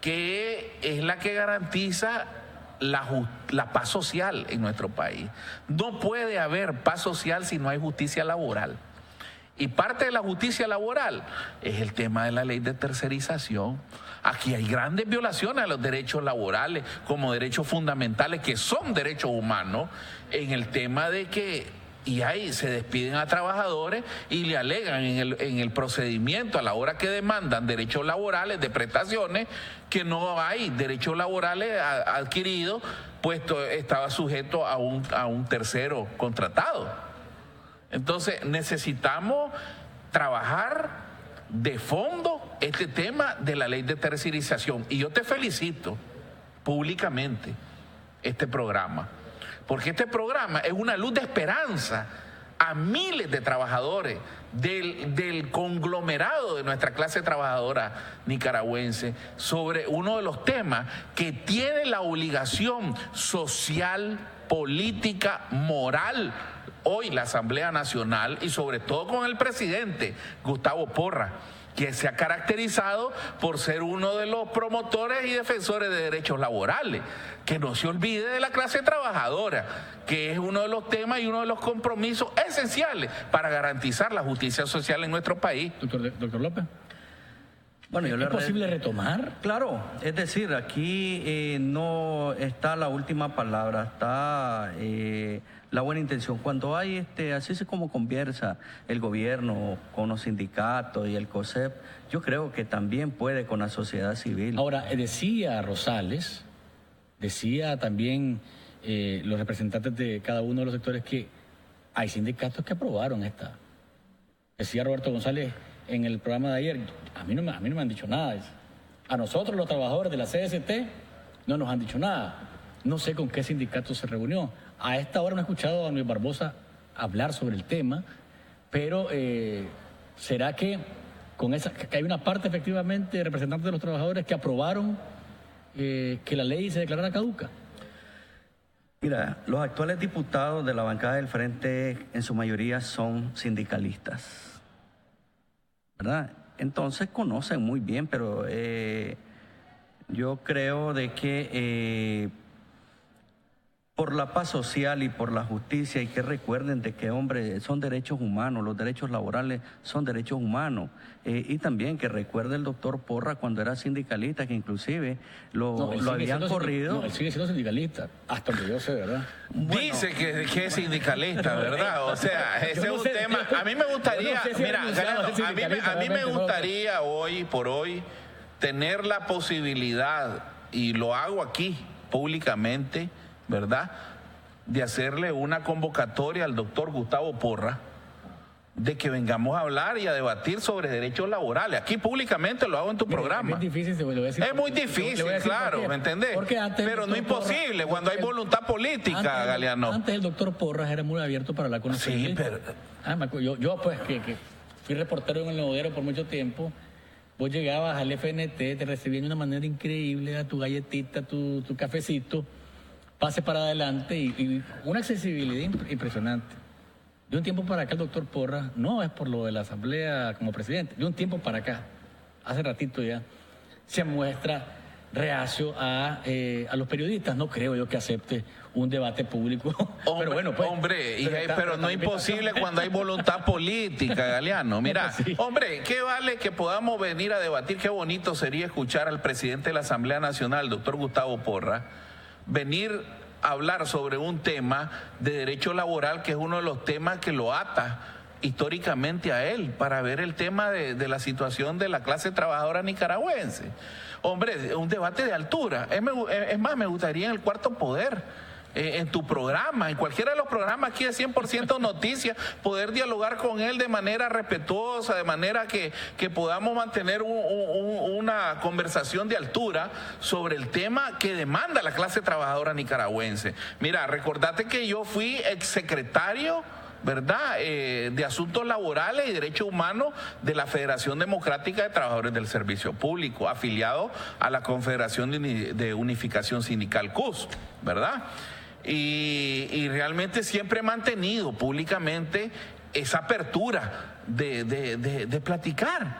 que es la que garantiza la paz social en nuestro país. No puede haber paz social si no hay justicia laboral. Y parte de la justicia laboral es el tema de la ley de tercerización. Aquí hay grandes violaciones a los derechos laborales como derechos fundamentales que son derechos humanos, en el tema de que se despiden a trabajadores y le alegan en el procedimiento a la hora que demandan derechos laborales de prestaciones que no hay derechos laborales adquiridos, puesto estaba sujeto a un tercero contratado. Entonces necesitamos trabajar de fondo este tema de la ley de tercerización. Y yo te felicito públicamente este programa, porque este programa es una luz de esperanza a miles de trabajadores del conglomerado de nuestra clase trabajadora nicaragüense sobre uno de los temas que tiene la obligación social, política, moral hoy la Asamblea Nacional, y sobre todo con el presidente Gustavo Porras, que se ha caracterizado por ser uno de los promotores y defensores de derechos laborales. Que no se olvide de la clase trabajadora, que es uno de los temas y uno de los compromisos esenciales para garantizar la justicia social en nuestro país. Doctor López. Bueno, ¿Es posible retomar? Claro, es decir, aquí no está la última palabra, está la buena intención. Cuando hay así es como conversa el gobierno con los sindicatos y el COSEP, yo creo que también puede con la sociedad civil. Ahora, decía Rosales, decía también los representantes de cada uno de los sectores que hay sindicatos que aprobaron esta. Decía Roberto González en el programa de ayer, a mí no me han dicho nada. A nosotros, los trabajadores de la CST, no nos han dicho nada. No sé con qué sindicato se reunió. A esta hora no he escuchado a Luis Barbosa hablar sobre el tema, pero ¿será que hay una parte efectivamente de representantes de los trabajadores que aprobaron que la ley se declarara caduca? Mira, los actuales diputados de la bancada del Frente en su mayoría son sindicalistas, ¿verdad? Entonces conocen muy bien, pero yo creo de que por la paz social y por la justicia, y que recuerden de que, hombre, son derechos humanos, los derechos laborales son derechos humanos. Y también que recuerde el doctor Porras cuando era sindicalista, que inclusive lo habían corrido. No, él sigue siendo sindicalista, hasta donde yo sé, ¿verdad? Bueno, dice que es sindicalista, ¿verdad? O sea, ese es un tema. A mí me gustaría, mira, Galeano, a mí me gustaría hoy por hoy tener la posibilidad, y lo hago aquí públicamente, ¿verdad?, de hacerle una convocatoria al doctor Gustavo Porras de que vengamos a hablar y a debatir sobre derechos laborales. Aquí públicamente lo hago en tu programa. Es difícil, es muy difícil, claro, ¿me entendés? Pero no imposible cuando hay voluntad política, Galeano. Antes el doctor Porras era muy abierto para la conocencia. Sí, pero... Yo pues, que fui reportero en El Novodero por mucho tiempo, vos llegabas al FNT, te recibían de una manera increíble, a tu galletita, tu cafecito, pase para adelante y una accesibilidad impresionante. De un tiempo para acá el doctor Porras, no es por lo de la asamblea como presidente, de un tiempo para acá, hace ratito ya, se muestra reacio a los periodistas. No creo yo que acepte un debate público. Pero bueno, pues, pero no es imposible cuando hay voluntad política, Galeano. Mira, sí. Hombre, ¿qué vale que podamos venir a debatir? Qué bonito sería escuchar al presidente de la Asamblea Nacional, el doctor Gustavo Porras, venir a hablar sobre un tema de derecho laboral que es uno de los temas que lo ata históricamente a él, para ver el tema de la situación de la clase trabajadora nicaragüense. Hombre, un debate de altura. Es más, me gustaría en el Cuarto Poder, en tu programa, en cualquiera de los programas aquí de 100% Noticias, poder dialogar con él de manera respetuosa, de manera que podamos mantener una conversación de altura sobre el tema que demanda la clase trabajadora nicaragüense. Mira, recordate que yo fui exsecretario, ¿verdad?, de Asuntos Laborales y Derechos Humanos de la Federación Democrática de Trabajadores del Servicio Público, afiliado a la Confederación de Unificación Sindical CUS, ¿verdad? Y realmente siempre he mantenido públicamente esa apertura de platicar.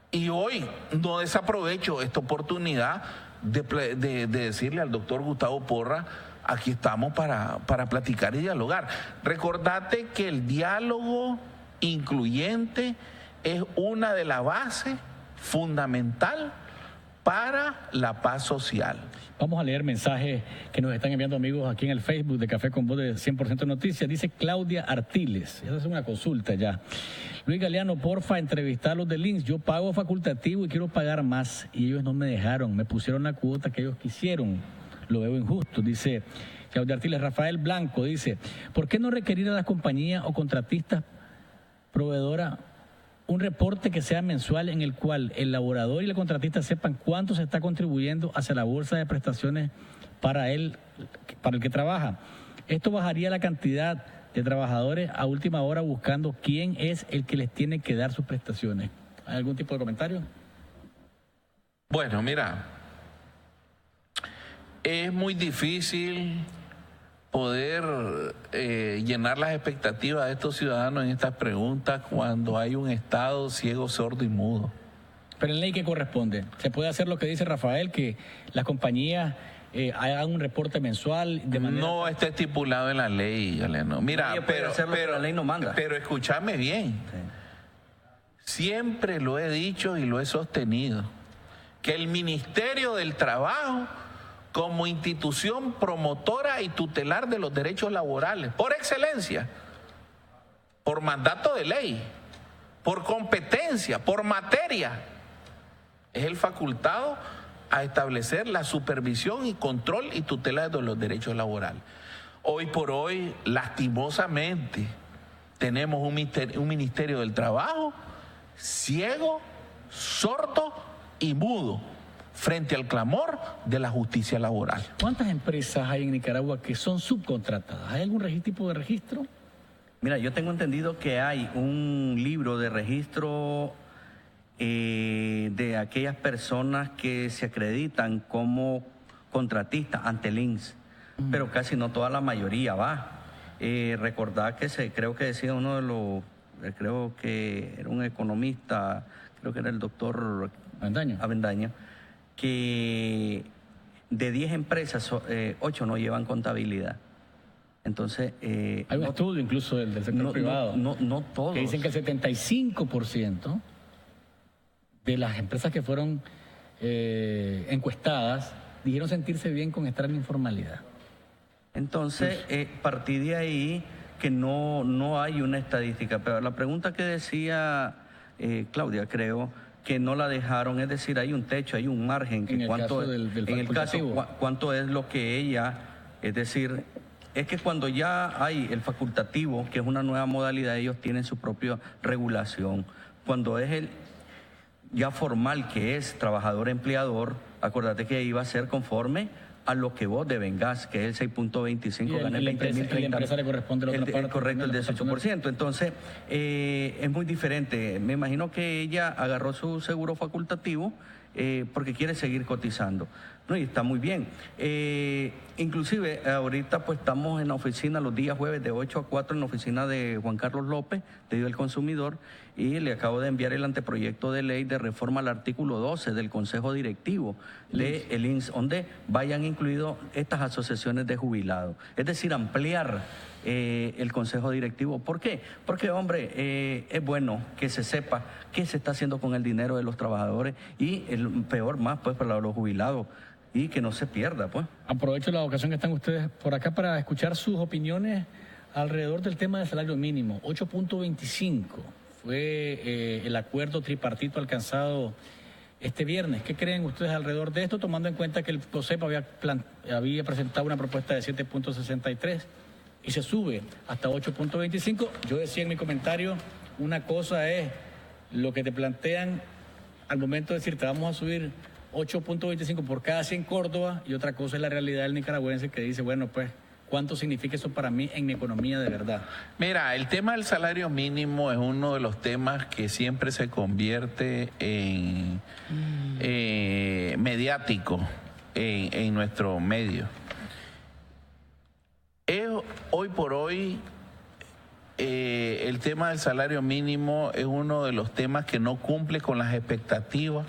Y hoy no desaprovecho esta oportunidad de decirle al doctor Gustavo Porras: aquí estamos para platicar y dialogar. Recordate que el diálogo incluyente es una de las bases fundamentales para la paz social. Vamos a leer mensajes que nos están enviando amigos aquí en el Facebook de Café con Voz de 100% Noticias. Dice Claudia Artiles, esa es una consulta ya. Luis Galeano, porfa, entrevistar a los del INSS. Yo pago facultativo y quiero pagar más y ellos no me dejaron, me pusieron la cuota que ellos quisieron. Lo veo injusto, dice Claudia Artiles. Rafael Blanco dice, ¿por qué no requerir a las compañías o contratistas proveedoras un reporte que sea mensual en el cual el laborador y el contratista sepan cuánto se está contribuyendo hacia la bolsa de prestaciones para el que trabaja? Esto bajaría la cantidad de trabajadores a última hora buscando quién es el que les tiene que dar sus prestaciones. ¿Hay algún tipo de comentario? Bueno, mira, es muy difícil poder llenar las expectativas de estos ciudadanos en estas preguntas cuando hay un Estado ciego, sordo y mudo. Pero en ley, ¿qué corresponde? ¿Se puede hacer lo que dice Rafael, que las compañías hagan un reporte mensual de manera... No está estipulado en la ley, Galeano. Mira, pero la ley no manda. Pero escúchame bien. Sí. Siempre lo he dicho y lo he sostenido, que el Ministerio del Trabajo, como institución promotora y tutelar de los derechos laborales, por excelencia, por mandato de ley, por competencia, por materia, es el facultado a establecer la supervisión y control y tutela de los derechos laborales. Hoy por hoy, lastimosamente, tenemos un Ministerio del Trabajo ciego, sordo y mudo frente al clamor de la justicia laboral. ¿Cuántas empresas hay en Nicaragua que son subcontratadas? ¿Hay algún tipo de registro? Mira, yo tengo entendido que hay un libro de registro de aquellas personas que se acreditan como contratistas ante el INS, pero casi no toda la mayoría va. Recordad que creo que decía uno de los, creo que era un economista, creo que era el doctor Avendaño, que de 10 empresas, 8 no llevan contabilidad. Entonces... hay un estudio incluso del sector privado. No todos. Que dicen que el 75% de las empresas que fueron encuestadas dijeron sentirse bien con estar en la informalidad. Entonces, partí de ahí que no hay una estadística. Pero la pregunta que decía Claudia, creo que no la dejaron, es decir, hay un techo, hay un margen. Que cuánto es lo que ella, es decir, es que cuando ya hay el facultativo, que es una nueva modalidad, ellos tienen su propia regulación. Cuando es el ya formal, que es trabajador-empleador, acuérdate que iba a ser conforme a lo que vos devengás, que es el 6.25, gané 20.000, la empresa le corresponde la otra parte. Correcto, el 18%. Entonces, es muy diferente. Me imagino que ella agarró su seguro facultativo porque quiere seguir cotizando. No, y está muy bien. Inclusive, ahorita pues estamos en la oficina los días jueves de 8 a 4 en la oficina de Juan Carlos López, de Dios del Consumidor, y le acabo de enviar el anteproyecto de ley de reforma al artículo 12 del Consejo Directivo del INS, donde vayan incluidos estas asociaciones de jubilados. Es decir, ampliar el Consejo Directivo. ¿Por qué? Porque, hombre, es bueno que se sepa qué se está haciendo con el dinero de los trabajadores y, el peor más, pues, para los jubilados, y que no se pierda, pues. Aprovecho la ocasión que están ustedes por acá para escuchar sus opiniones alrededor del tema del salario mínimo. 8.25 fue el acuerdo tripartito alcanzado este viernes. ¿Qué creen ustedes alrededor de esto, tomando en cuenta que el COSEP había presentado una propuesta de 7.63 y se sube hasta 8.25? Yo decía en mi comentario, una cosa es lo que te plantean al momento de decir te vamos a subir 8.25 por cada 100 Córdoba, y otra cosa es la realidad del nicaragüense que dice, bueno, pues, ¿cuánto significa eso para mí en mi economía de verdad? Mira, el tema del salario mínimo es uno de los temas que siempre se convierte en mediático en nuestro medio. Hoy por hoy, el tema del salario mínimo es uno de los temas que no cumple con las expectativas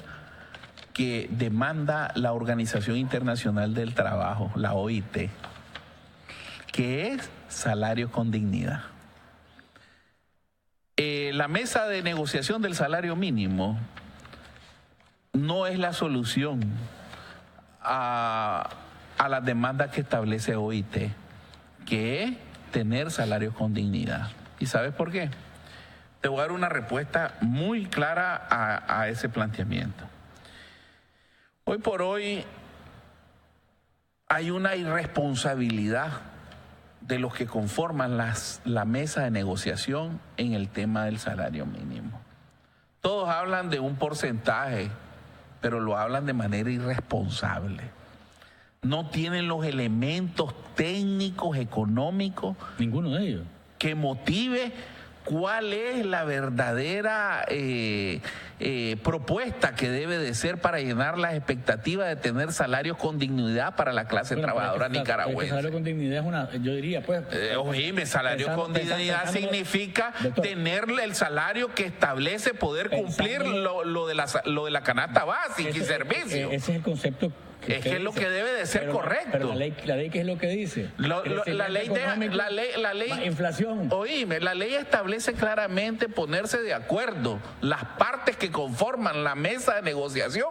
que demanda la Organización Internacional del Trabajo, la OIT, que es salario con dignidad. La mesa de negociación del salario mínimo no es la solución a las demandas que establece OIT, que es tener salarios con dignidad. ¿Y sabes por qué? Te voy a dar una respuesta muy clara a ese planteamiento. Hoy por hoy hay una irresponsabilidad de los que conforman la mesa de negociación en el tema del salario mínimo. Todos hablan de un porcentaje, pero lo hablan de manera irresponsable. No tienen los elementos técnicos, económicos, ninguno de ellos, que motive cuál es la verdadera propuesta que debe de ser para llenar las expectativas de tener salarios con dignidad para la clase trabajadora nicaragüense. Salario con dignidad es una, yo diría, pues... Oíme, salario con dignidad significa tener el salario que establece poder cumplir lo de la canasta básica y servicio. Ese es el concepto. Es que es lo que debe de ser correcto. Pero la ley ¿qué es lo que dice? La ley inflación. Oíme, la ley establece claramente ponerse de acuerdo las partes que conforman la mesa de negociación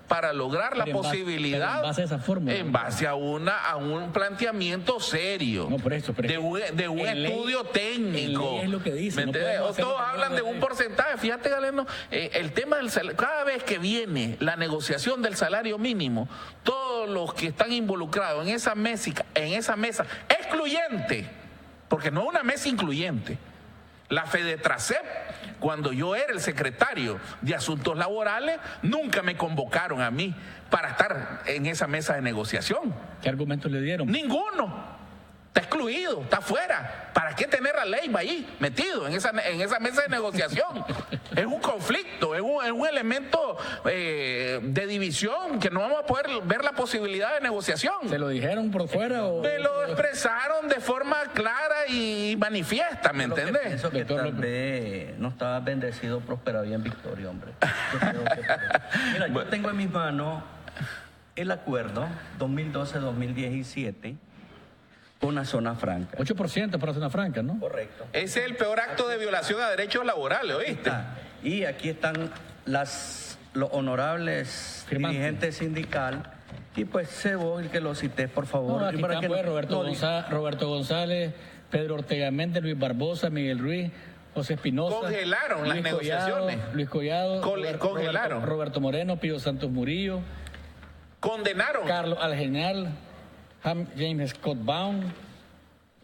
para lograr la posibilidad, en base a esa fórmula, en base a un planteamiento serio, de un estudio técnico. Es lo que dice. ¿Me entiendes? Todos hablan de un porcentaje. Fíjate, Galeno, el tema del salario, cada vez que viene la negociación del salario mínimo, todos los que están involucrados en esa mesa excluyente, porque no es una mesa incluyente, la FEDETRACEP Cuando yo era el secretario de Asuntos Laborales, nunca me convocaron a mí para estar en esa mesa de negociación. ¿Qué argumentos le dieron? Ninguno. Está excluido, está fuera. ¿Para qué tener a Leiva ahí metido en esa mesa de negociación? Es un conflicto, es un elemento de división que no vamos a poder ver la posibilidad de negociación. ¿Se lo dijeron por fuera o...? Me lo expresaron de forma clara y manifiesta, ¿me entendés? Pienso que tal vez no estaba bendecido, prosperado y en victoria, hombre. Mira, yo tengo en mis manos el acuerdo 2012-2017 con la zona franca. 8% para zona franca, ¿no? Correcto. Ese es el peor acto de violación a derechos laborales, ¿oíste? Y aquí están los honorables dirigentes sindicales. Y pues sé vos el que lo cites, por favor. No, aquí están, pues, Roberto González, Pedro Ortega Méndez, Luis Barbosa, Miguel Ruiz, José Espinosa. Congelaron las negociaciones. Luis Collado. Congelaron. Roberto Moreno, Pío Santos Murillo. Condenaron. Carlos Algenial, James Scott Baum,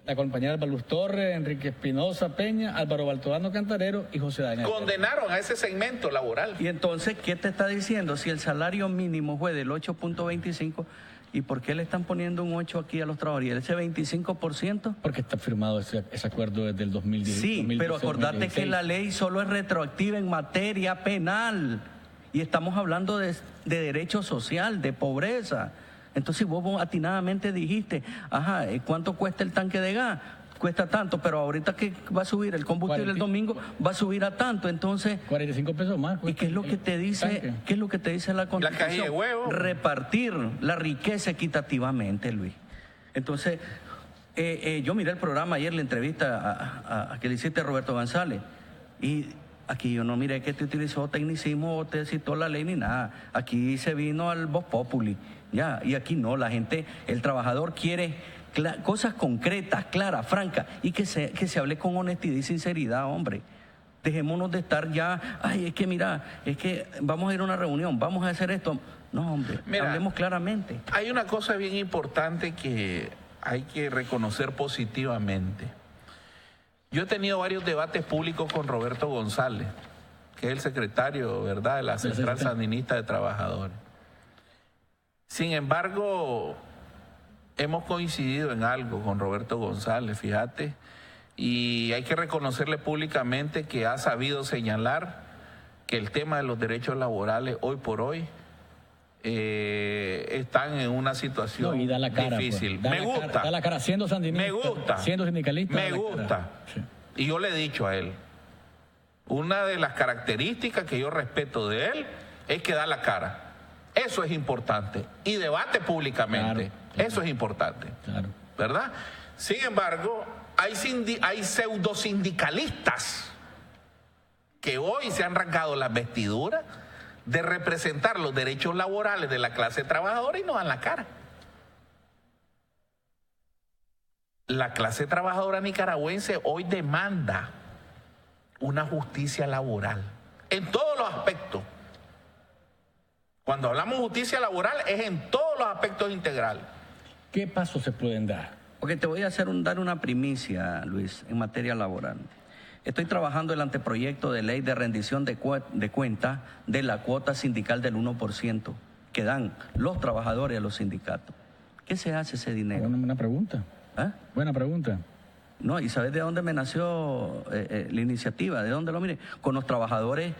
la compañera Alba Luz Torres, Enrique Espinosa Peña, Álvaro Baltodano Cantarero y José Daniel. Condenaron a ese segmento laboral. Y entonces, ¿qué te está diciendo? Si el salario mínimo fue del 8.25, ¿y por qué le están poniendo un 8 aquí a los trabajadores? ¿Ese 25%? Porque está firmado ese acuerdo desde el 2010. Sí, 2016, pero acordate 2016. Que la ley solo es retroactiva en materia penal. Y estamos hablando de derecho social, de pobreza. Entonces vos atinadamente dijiste, ajá, ¿cuánto cuesta el tanque de gas? Cuesta tanto, pero ahorita que va a subir el combustible el domingo, va a subir a tanto, entonces... 45 pesos más. ¿Y qué es lo que te dice, qué es lo que te dice la Constitución? La cajilla de huevo. Repartir la riqueza equitativamente, Luis. Entonces, yo miré el programa ayer, la entrevista a que le hiciste a Roberto González, y aquí yo no miré que te utilizó tecnicismo o te citó la ley ni nada. Aquí se vino al Vox Populi, ya, y aquí no, la gente, el trabajador quiere cosas concretas, claras, francas, y que se hable con honestidad y sinceridad, hombre. Dejémonos de estar ya, ay, es que mira, es que vamos a ir a una reunión, vamos a hacer esto. No, hombre, mira, hablemos claramente. Hay una cosa bien importante que hay que reconocer positivamente. Yo he tenido varios debates públicos con Roberto González, que es el secretario, ¿verdad?, de la Central Sandinista de Trabajadores. Sin embargo, hemos coincidido en algo con Roberto González, fíjate, y hay que reconocerle públicamente que ha sabido señalar que el tema de los derechos laborales hoy por hoy están en una situación y da la cara, difícil. Pues. Me gusta. Da la cara siendo sandinista. Me gusta. Siendo sindicalista. Me gusta. Sí. Y yo le he dicho a él, una de las características que yo respeto de él es que da la cara. Eso es importante. Y debate públicamente. Claro. Eso es importante. Claro. ¿Verdad? Sin embargo, hay pseudosindicalistas que hoy se han arrancado las vestiduras de representar los derechos laborales de la clase trabajadora y no dan la cara. La clase trabajadora nicaragüense hoy demanda una justicia laboral en todos los aspectos. Cuando hablamos de justicia laboral es en todos los aspectos integrales. ¿Qué pasos se pueden dar? Porque te voy a dar una primicia, Luis, en materia laboral. Estoy trabajando el anteproyecto de ley de rendición de cuentas de la cuota sindical del 1% que dan los trabajadores a los sindicatos. ¿Qué se hace ese dinero? Buena pregunta. ¿Ah? Buena pregunta. No, ¿y sabes de dónde me nació la iniciativa? ¿De dónde lo mire? Con los trabajadores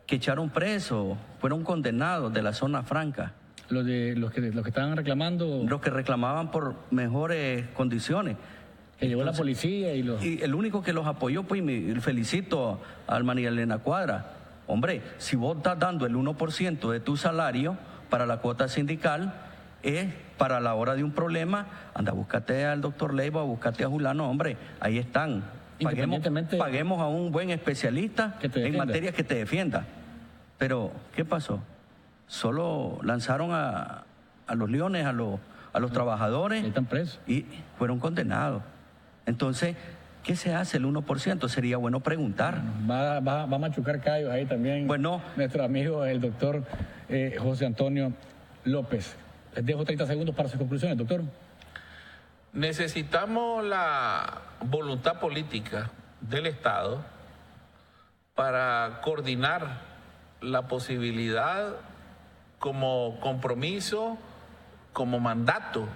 que echaron presos, fueron condenados de la zona franca. Los que estaban reclamando. Los que reclamaban por mejores condiciones. Que llegó la policía y los... Y el único que los apoyó, pues, felicito al María Elena Cuadra. Hombre, si vos estás dando el 1% de tu salario para la cuota sindical, es para la hora de un problema, anda, búscate al doctor Leiva, búscate a Julano, hombre, ahí están. Paguemos a un buen especialista en materias que te defienda. Pero, ¿qué pasó? Solo lanzaron a los leones, a los trabajadores. Están presos. Y fueron condenados. Entonces, ¿qué se hace el 1%? Sería bueno preguntar. Va a machucar callos ahí también. Bueno, nuestro amigo, el doctor José Antonio López. Les dejo 30 segundos para sus conclusiones, doctor. Necesitamos la voluntad política del Estado para coordinar la posibilidad como compromiso, como mandato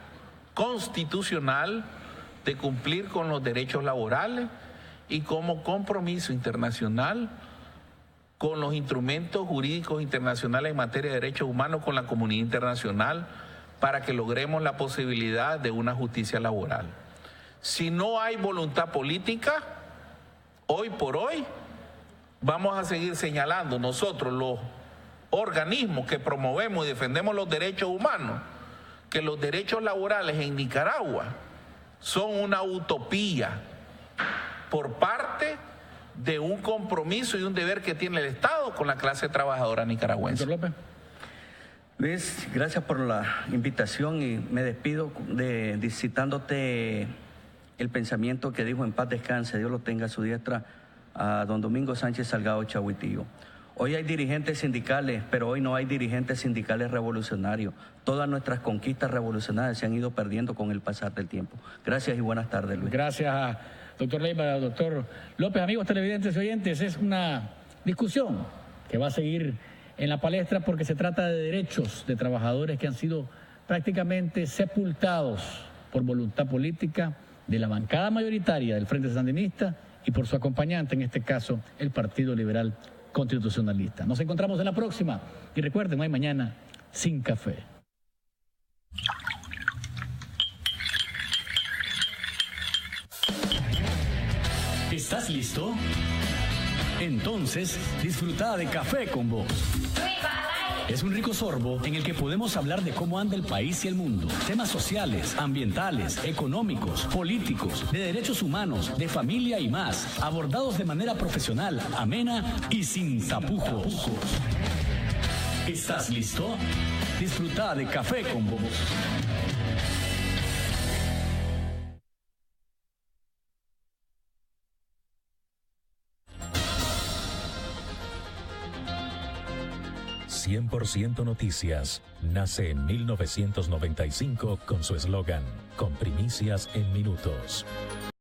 constitucional de cumplir con los derechos laborales y como compromiso internacional con los instrumentos jurídicos internacionales en materia de derechos humanos con la comunidad internacional para que logremos la posibilidad de una justicia laboral. Si no hay voluntad política, hoy por hoy, vamos a seguir señalando nosotros los organismos que promovemos y defendemos los derechos humanos, que los derechos laborales en Nicaragua son una utopía por parte de un compromiso y un deber que tiene el Estado con la clase trabajadora nicaragüense. Doctor López. Luis, gracias por la invitación y me despido citándote el pensamiento que dijo en paz descanse, Dios lo tenga a su diestra, a don Domingo Sánchez Salgado Chahuitillo. Hoy hay dirigentes sindicales, pero hoy no hay dirigentes sindicales revolucionarios. Todas nuestras conquistas revolucionarias se han ido perdiendo con el pasar del tiempo. Gracias y buenas tardes, Luis. Gracias, doctor Leiva, doctor López. Amigos televidentes y oyentes, es una discusión que va a seguir en la palestra porque se trata de derechos de trabajadores que han sido prácticamente sepultados por voluntad política de la bancada mayoritaria del Frente Sandinista y por su acompañante, en este caso, el Partido Liberal Constitucionalista. Nos encontramos en la próxima y recuerden, no hay mañana sin café. ¿Estás listo? Entonces, disfruta de Café con Vos. Es un rico sorbo en el que podemos hablar de cómo anda el país y el mundo. Temas sociales, ambientales, económicos, políticos, de derechos humanos, de familia y más. Abordados de manera profesional, amena y sin tapujos. ¿Estás listo? Disfruta de Café con Vos. «100% Noticias» nace en 1995 con su eslogan «Con primicias en minutos».